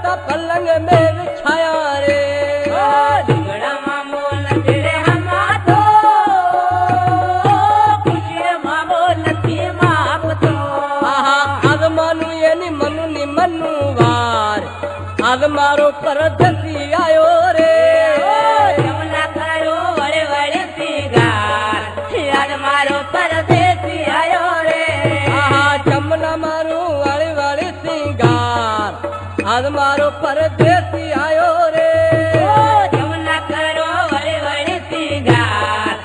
ता पलंग में बिछाया रे लुगड़ा मामो नथी रे हमा तो खुशी मामो नथी माप तो आहा आज मानु एनी मनु वार आज मारो परदेसी आयो रे जमुना करो वड़े वड़े सिंगार आज मारो परदेसी आयो रे आहा जमुना मारू वाली वाली सिंगार आज मारो परदेसी आयो रे जमुना करो वड़े वड़े सिंगार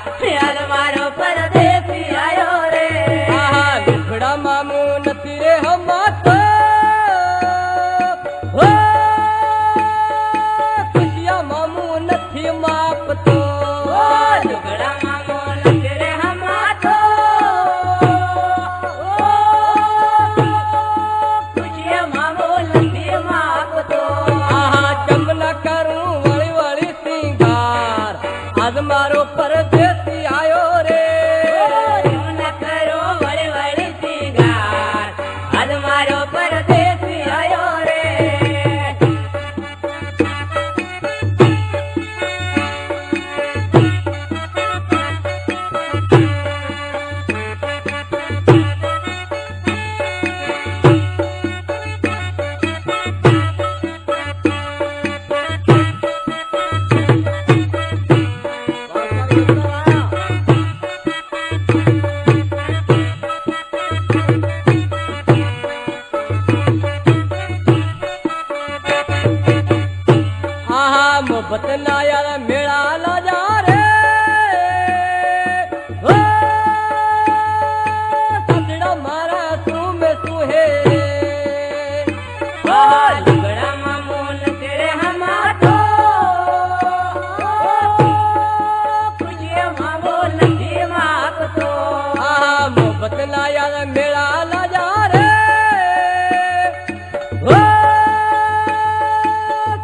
आज मारो परदेसी आयो रे आहा लुगड़ा मामू नथी रे हमा तो हो खुशिया मामू नथी माप तो लुगड़ा मामो नथी रे हमा तो खुशी मामो नथी माप तो आहा जमुना करूं वाली वाली सिंगार आज मारो परदेसी आयो रे जमुना करो वड़े वड़े सिंगार आज मारो परदेसी आयो रे आहा मोहब्बत ना यार मेला ला जा रे ओ सजड़ा मारा तू में सुहे लुगड़ा मामो नथी रे हमा तो खुशी मामो नथी माप तो आहा मोहब्बत ना यार मेला ला जा रे ओ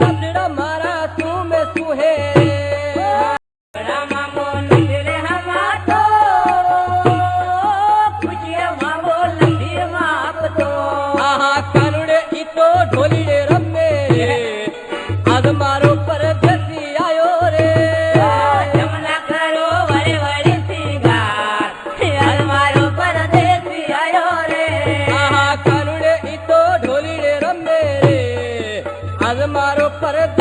सजड़ा मारा तू में सुहे लुगड़ा मामो नथी रे हमा तो खुशी मामो नथी माप तो आहा कानुड़े इतो ढोलीड़े रमे आज मारो परदेसी आयो रे जमुना करो वड़े वड़े सिंगार आज मारो परदेसी आयो रे आहा कानुड़े इतो ढोलीड़े रमे आज मारो परदेसी